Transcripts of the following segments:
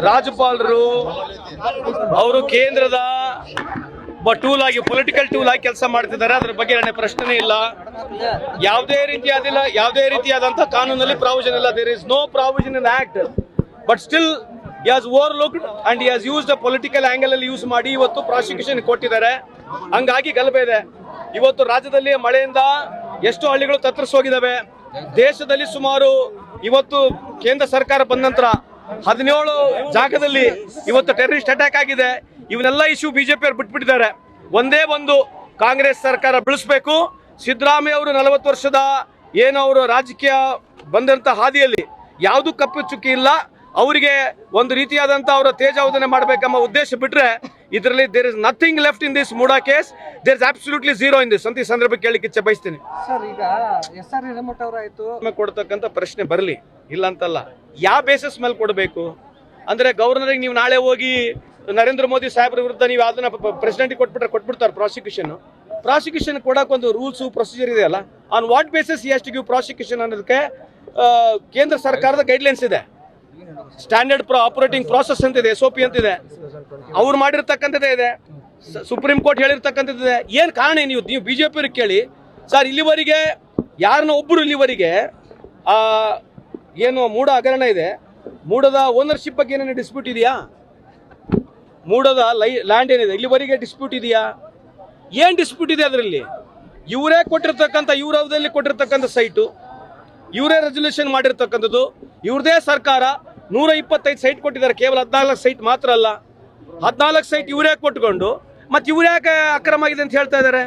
ರಾಜ್ಯಪಾಲರು ಅವರು ಕೇಂದ್ರದ ಟೂಲ್ ಆಗಿ ಪೊಲಿಟಿಕಲ್ ಟೂಲ್ ಆಗಿ ಕೆಲಸ ಮಾಡ್ತಿದ್ದಾರೆ. ಅದ್ರ ಬಗ್ಗೆ ನನ್ನ ಪ್ರಶ್ನೆ ಇಲ್ಲ. ಯಾವುದೇ ರೀತಿಯಾದಂತಹ ಕಾನೂನಲ್ಲಿ ಪ್ರಾವಿಷನ್ ಇಲ್ಲ. There is no provision in act, but still he has overlooked and he has used a political angle ಅಲ್ಲಿ ಯೂಸ್ ಮಾಡಿ ಇವತ್ತು ಪ್ರಾಸಿಕ್ಯೂಷನ್ ಕೊಟ್ಟಿದ್ದಾರೆ. ಹಂಗಾಗಿ ಗಲಭೆ ಇದೆ. ಇವತ್ತು ರಾಜ್ಯದಲ್ಲಿ ಮಳೆಯಿಂದ ಎಷ್ಟು ಹಳ್ಳಿಗಳು ತತ್ತರಿಸೋಗಿದ್ದಾವೆ. ದೇಶದಲ್ಲಿ ಸುಮಾರು ಇವತ್ತು ಕೇಂದ್ರ ಸರ್ಕಾರ ಬಂದ ನಂತರ 17 ಜಾಗದಲ್ಲಿ ಇವತ್ತು ಟೆರರಿಸ್ಟ್ ಅಟ್ಯಾಕ್ ಆಗಿದೆ. ಇವನ್ನೆಲ್ಲ ಇಶ್ಯೂ ಬಿಜೆಪಿ ಅವರು ಬಿಟ್ಬಿಟ್ಟಿದ್ದಾರೆ. ಒಂದೇ ಒಂದು ಕಾಂಗ್ರೆಸ್ ಸರ್ಕಾರ ಬೆಳೆಸಬೇಕು. ಸಿದ್ದರಾಮಯ್ಯ ಅವರು 40 ವರ್ಷದ ಏನು ಅವರು ರಾಜಕೀಯ ಬಂದಂತ ಹಾದಿಯಲ್ಲಿ ಯಾವುದು ಕಪ್ಪು ಚುಕ್ಕಿ ಇಲ್ಲ. ಅವರಿಗೆ ಒಂದು ರೀತಿಯಾದಂತಹ ಅವರ ತೇಜಾವಧನೆ ಮಾಡಬೇಕೆಂಬ ಉದ್ದೇಶ ಬಿಟ್ರೆ ಇದರಲ್ಲಿ there is nothing left in this MUDA case. There is absolutely zero in this ಅಂತ ಈ ಸಂದರ್ಭಕ್ಕೆ ಕೇಳಲಿಕ್ಕೆ ಇಚ್ಛೆ ಬಯಸ್ತೀನಿ. ಸರ್, ಈಗ SR ಹಿರೇಮಠ ಅವರಾಯ್ತು ಕೊಡ್ತಕ್ಕಂಥ ಪ್ರಶ್ನೆ ಬರಲಿ, ಇಲ್ಲ ಅಂತಲ್ಲ. ಯಾವ ಬೇಸಿಸ್ ಮೇಲೆ ಕೊಡಬೇಕು ಅಂದ್ರೆ ಗವರ್ನರ್ಗೆ ನೀವು ನಾಳೆ ಹೋಗಿ ನರೇಂದ್ರ ಮೋದಿ ಸಾಹೇಬ್ರ ವಿರುದ್ಧ ನೀವು ಅದನ್ನ ಪ್ರೆಸಿಡೆಂಟ್ಗೆ ಕೊಟ್ಬಿಡ್ತಾರೆ ಪ್ರಾಸಿಕ್ಯೂಷನ್ ಕೊಡಕ್ಕೆ ಒಂದು ರೂಲ್ಸ್ ಪ್ರೊಸೀಜರ್ ಇದೆ ಅಲ್ಲ. On what basis he has to give prosecution ಅನ್ನೋದಕ್ಕೆ ಕೇಂದ್ರ ಸರ್ಕಾರದ ಗೈಡ್ಲೈನ್ಸ್ ಇದೆ. ಸ್ಟ್ಯಾಂಡರ್ಡ್ ಆಪರೇಟಿಂಗ್ ಪ್ರಾಸೆಸ್ ಅಂತಿದೆ, SOP ಅಂತಿದೆ. ಅವ್ರು ಮಾಡಿರ್ತಕ್ಕಂಥದ್ದೇ ಇದೆ, ಸುಪ್ರೀಂ ಕೋರ್ಟ್ ಹೇಳಿರ್ತಕ್ಕಂಥದ್ದಿದೆ. ಏನು ಕಾರಣ ನೀವು ಬಿಜೆಪಿ ಅವ್ರಿಗೆ ಕೇಳಿ ಸರ್. ಇಲ್ಲಿವರೆಗೆ ಯಾರನ್ನ ಒಬ್ಬರು ಇಲ್ಲಿವರೆಗೆ ಏನು ಮೂಡ ಹಗರಣ ಇದೆ, ಮೂಡದ ಓನರ್ಶಿಪ್ ಬಗ್ಗೆ ಏನೇನು ಡಿಸ್ಪ್ಯೂಟ್ ಇದೆಯಾ? ಮೂಡದ ಲ್ಯಾಂಡ್ ಏನಿದೆ ಇಲ್ಲಿವರೆಗೆ ಡಿಸ್ಪ್ಯೂಟ್ ಇದೆಯಾ? ಏನು ಡಿಸ್ಪ್ಯೂಟ್ ಇದೆ ಅದರಲ್ಲಿ? ಇವರೇ ಕೊಟ್ಟಿರ್ತಕ್ಕಂಥ ಇವ್ರ ಅವಧಿಯಲ್ಲಿ ಕೊಟ್ಟಿರ್ತಕ್ಕಂಥ ಸೈಟು, ಇವರೇ ರೆಸಲ್ಯೂಷನ್ ಮಾಡಿರ್ತಕ್ಕಂಥದ್ದು. ಇವ್ರದೇ ಸರ್ಕಾರ 125 ಸೈಟ್ ಕೊಟ್ಟಿದ್ದಾರೆ. ಕೇವಲ 14 ಸೈಟ್ ಮಾತ್ರ ಅಲ್ಲ, 14 ಸೈಟ್ ಇವರೇ ಕೊಟ್ಕೊಂಡು ಮತ್ತೆ ಇವ್ರು ಯಾಕೆ ಅಕ್ರಮ ಆಗಿದೆ ಅಂತ ಹೇಳ್ತಾ ಇದ್ದಾರೆ?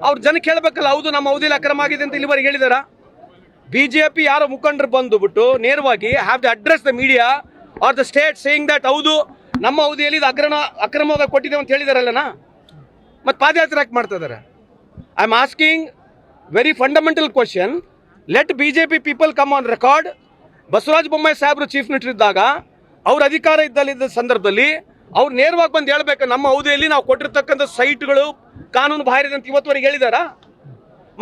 ಅವ್ರ ಜನಕ್ಕೆ ಹೇಳಬೇಕಲ್ಲ, ಹೌದು ನಮ್ಮ ಅವಧಿಯಲ್ಲಿ ಅಕ್ರಮ ಆಗಿದೆ ಅಂತ ಇಲ್ಲಿವರೆಗೆ ಹೇಳಿದಾರ? ಬಿಜೆಪಿ ಯಾರೋ ಮುಖಂಡರು ಬಂದುಬಿಟ್ಟು ನೇರವಾಗಿ have the address the media are the state saying that ಹೌದು ನಮ್ಮ ಅವಧಿಯಲ್ಲಿ ಇದು ಅಕ್ರಮವಾಗಿ ಕೊಟ್ಟಿದ್ದೇವೆ ಅಂತ ಹೇಳಿದಾರಲ್ಲನಾ? ಮತ್ತೆ ಪಾದಯಾತ್ರೆ ಯಾಕೆ ಮಾಡ್ತಾ ಇದ್ದಾರೆ? I am asking very fundamental question. Let BJP people come on record. Basavaraj Bommai ಸಾಹೇಬರು ಚೀಫ್ ಮಿನಿಸ್ಟರ್ ಇದ್ದಾಗ ಅವ್ರ ಅಧಿಕಾರ ಇದ್ದ ಸಂದರ್ಭದಲ್ಲಿ ಅವ್ರು ನೇರವಾಗಿ ಬಂದು ಹೇಳ್ಬೇಕು, ನಮ್ಮ ಅವಧಿಯಲ್ಲಿ ನಾವು ಕೊಟ್ಟಿರ್ತಕ್ಕಂಥ ಸೈಟ್ಗಳು ಕಾನೂನು ಬಾಹಿರ ಅಂತ ಇವತ್ತುವರೆಗೆ ಹೇಳಿದಾರ?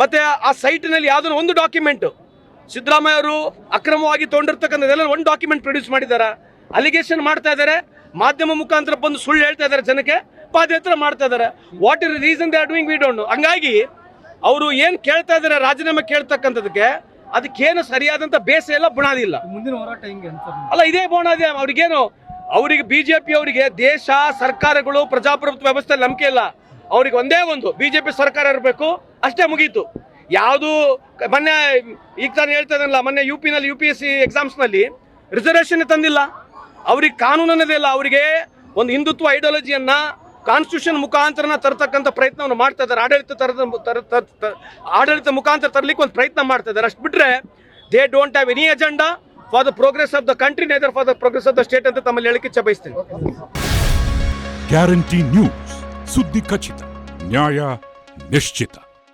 ಮತ್ತೆ ಆ ಸೈಟ್ನಲ್ಲಿ ಯಾವುದೋ ಒಂದು ಡಾಕ್ಯುಮೆಂಟ್ ಸಿದ್ದರಾಮಯ್ಯ ಅವರು ಅಕ್ರಮವಾಗಿ ತೊಗೊಂಡಿರ್ತಕ್ಕಂಥದ್ದೆಲ್ಲ ಒಂದು ಡಾಕ್ಯುಮೆಂಟ್ ಪ್ರೊಡ್ಯೂಸ್ ಮಾಡಿದಾರ? ಅಲಿಗೇಷನ್ ಮಾಡ್ತಾ ಇದ್ದಾರೆ, ಮಾಧ್ಯಮ ಮುಖಾಂತರ ಬಂದು ಸುಳ್ಳು ಹೇಳ್ತಾ ಇದ್ದಾರೆ, ಜನಕ್ಕೆ ಪಾದಯಾತ್ರೆ ಮಾಡ್ತಾ ಇದ್ದಾರೆ. What is reason they are doing we don't know. ಹಂಗಾಗಿ ಅವರು ಏನು ಕೇಳ್ತಾ ಇದ್ದಾರೆ ರಾಜೀನಾಮೆ ಕೇಳ್ತಕ್ಕಂಥದಕ್ಕೆ ಅದಕ್ಕೇನು ಸರಿಯಾದಂಥ ಬೇಸೆ ಇಲ್ಲ, ಬುನಾದಿ ಇಲ್ಲ. ಮುಂದಿನ ಹೋರಾಟ ಹೆಂಗೆ ಅಲ್ಲ, ಇದೇ ಬುನಾದಿ. ಅವರಿಗೆ ಬಿಜೆಪಿ ಅವರಿಗೆ ದೇಶ ಸರ್ಕಾರಗಳು ಪ್ರಜಾಪ್ರಭುತ್ವ ವ್ಯವಸ್ಥೆಯಲ್ಲಿ ನಂಬಿಕೆ ಇಲ್ಲ. ಅವ್ರಿಗೆ ಒಂದೇ ಒಂದು ಬಿಜೆಪಿ ಸರ್ಕಾರ ಇರಬೇಕು, ಅಷ್ಟೇ ಮುಗೀತು. ಯಾವುದು ಮೊನ್ನೆ ಈಗ ತಾನು ಹೇಳ್ತಾ ಇದ್ದಲ್ಲ, ಮೊನ್ನೆ UPSC ಎಕ್ಸಾಮ್ಸ್ನಲ್ಲಿ ರಿಸರ್ವೇಷನ್ ತಂದಿಲ್ಲ. ಅವ್ರಿಗೆ ಕಾನೂನು ಅನ್ನೋದೇ ಇಲ್ಲ. ಅವರಿಗೆ ಒಂದು ಹಿಂದುತ್ವ ಐಡಿಯಾಲಜಿಯನ್ನ ಕಾನ್ಸ್ಟಿಟ್ಯೂಷನ್ ಮುಖಾಂತರ ತರತಕ್ಕಂಥ ಪ್ರಯತ್ನವನ್ನು ಮಾಡ್ತಾ ಇದ್ದಾರೆ. ಆಡಳಿತ ಮುಖಾಂತರ ತರಲಿಕ್ಕೆ ಒಂದು ಪ್ರಯತ್ನ ಮಾಡ್ತಾ ಇದ್ದಾರೆ. ಅಷ್ಟು ಬಿಟ್ಟರೆ they don't have any agenda for the progress of the country, neither for the progress of the state ಅಂತ ತಮ್ಮಲ್ಲಿ ಹೇಳಿಕೆ ಇಚ್ಛೆ ಬಯಸ್ತೀನಿ. ಗ್ಯಾರಂಟಿ ನ್ಯೂಸ್, ಸುದ್ದಿ ಖಚಿತ, ನ್ಯಾಯ ನಿಶ್ಚಿತ.